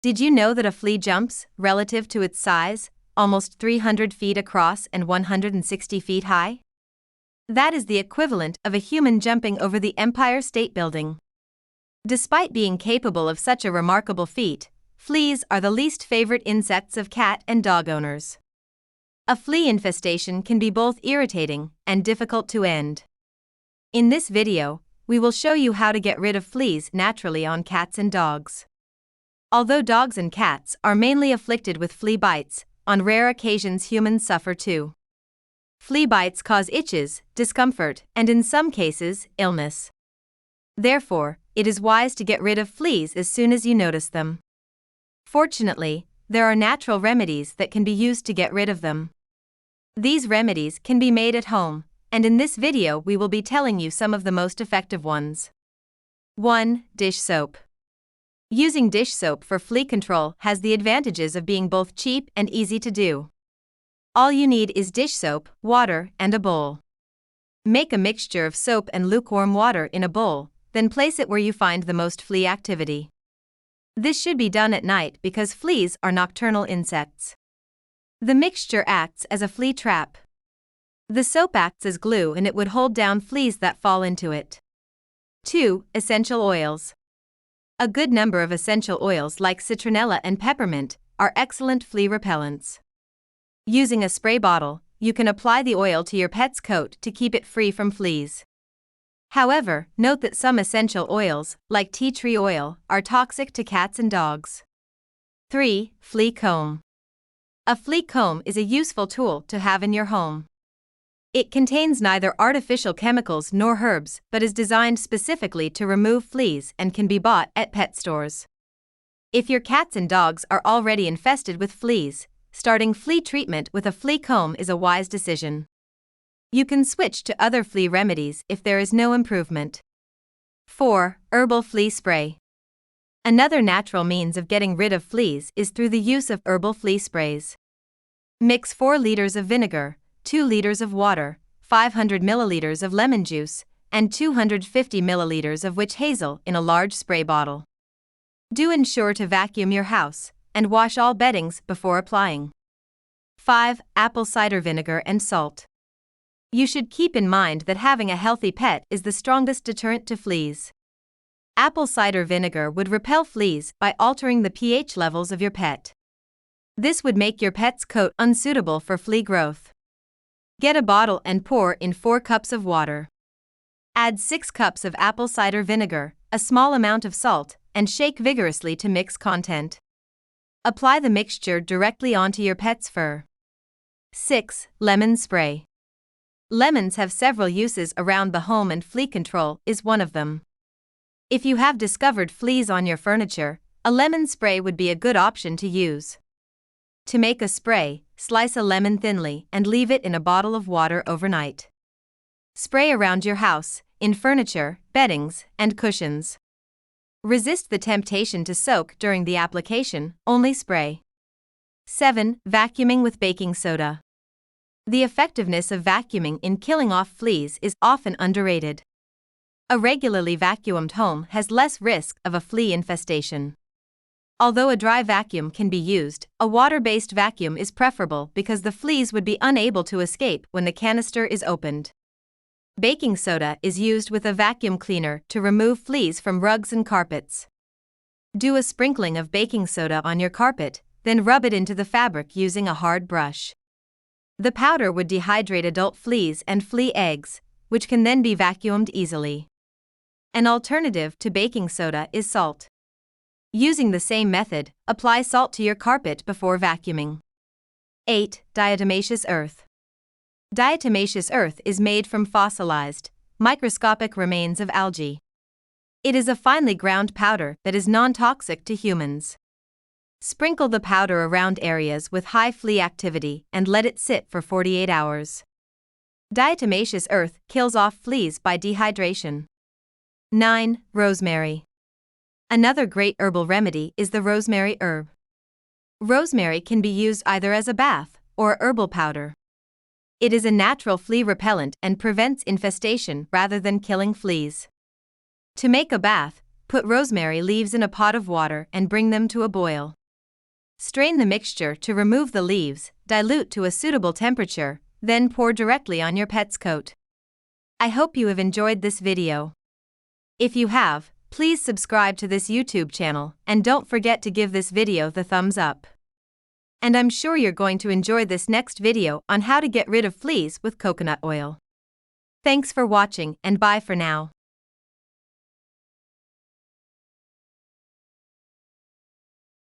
Did you know that a flea jumps, relative to its size, almost 300 feet across and 160 feet high? That is the equivalent of a human jumping over the Empire State Building. Despite being capable of such a remarkable feat, fleas are the least favorite insects of cat and dog owners. A flea infestation can be both irritating and difficult to end. In this video, we will show you how to get rid of fleas naturally on cats and dogs. Although dogs and cats are mainly afflicted with flea bites, on rare occasions humans suffer too. Flea bites cause itches, discomfort, and in some cases, illness. Therefore, it is wise to get rid of fleas as soon as you notice them. Fortunately, there are natural remedies that can be used to get rid of them. These remedies can be made at home, and in this video we will be telling you some of the most effective ones. 1. Dish soap. Using dish soap for flea control has the advantages of being both cheap and easy to do. All you need is dish soap, water, and a bowl. Make a mixture of soap and lukewarm water in a bowl, then place it where you find the most flea activity. This should be done at night because fleas are nocturnal insects. The mixture acts as a flea trap. The soap acts as glue and it would hold down fleas that fall into it. 2. Essential oils. A good number of essential oils like citronella and peppermint are excellent flea repellents. Using a spray bottle, you can apply the oil to your pet's coat to keep it free from fleas. However, note that some essential oils, like tea tree oil, are toxic to cats and dogs. 3. Flea comb. A flea comb is a useful tool to have in your home. It contains neither artificial chemicals nor herbs but is designed specifically to remove fleas and can be bought at pet stores. If your cats and dogs are already infested with fleas, starting flea treatment with a flea comb is a wise decision. You can switch to other flea remedies if there is no improvement. 4. Herbal flea spray. Another natural means of getting rid of fleas is through the use of herbal flea sprays. Mix 4 liters of vinegar, 2 liters of water, 500 milliliters of lemon juice, and 250 milliliters of witch hazel in a large spray bottle. Do ensure to vacuum your house and wash all beddings before applying. 5. Apple cider vinegar and salt. You should keep in mind that having a healthy pet is the strongest deterrent to fleas. Apple cider vinegar would repel fleas by altering the pH levels of your pet. This would make your pet's coat unsuitable for flea growth. Get a bottle and pour in 4 cups of water. Add 6 cups of apple cider vinegar, a small amount of salt, and shake vigorously to mix content. Apply the mixture directly onto your pet's fur. 6. Lemon spray. Lemons have several uses around the home and flea control is one of them. If you have discovered fleas on your furniture, a lemon spray would be a good option to use. To make a spray, slice a lemon thinly and leave it in a bottle of water overnight. Spray around your house, in furniture, beddings, and cushions. Resist the temptation to soak during the application, only spray. 7. Vacuuming with baking soda. The effectiveness of vacuuming in killing off fleas is often underrated. A regularly vacuumed home has less risk of a flea infestation. Although a dry vacuum can be used, a water-based vacuum is preferable because the fleas would be unable to escape when the canister is opened. Baking soda is used with a vacuum cleaner to remove fleas from rugs and carpets. Do a sprinkling of baking soda on your carpet, then rub it into the fabric using a hard brush. The powder would dehydrate adult fleas and flea eggs, which can then be vacuumed easily. An alternative to baking soda is salt. Using the same method, apply salt to your carpet before vacuuming. 8. Diatomaceous earth. Diatomaceous earth is made from fossilized, microscopic remains of algae. It is a finely ground powder that is non-toxic to humans. Sprinkle the powder around areas with high flea activity and let it sit for 48 hours. Diatomaceous earth kills off fleas by dehydration. 9. Rosemary. Another great herbal remedy is the rosemary herb. Rosemary can be used either as a bath or herbal powder. It is a natural flea repellent and prevents infestation rather than killing fleas. To make a bath, Put rosemary leaves in a pot of water and bring them to a boil. Strain the mixture to remove the leaves, dilute to a suitable temperature, then pour directly on your pet's coat. I hope you have enjoyed this video. If you have, please subscribe to this YouTube channel and don't forget to give this video the thumbs up. And I'm sure you're going to enjoy this next video on how to get rid of fleas with coconut oil. Thanks for watching and bye for now.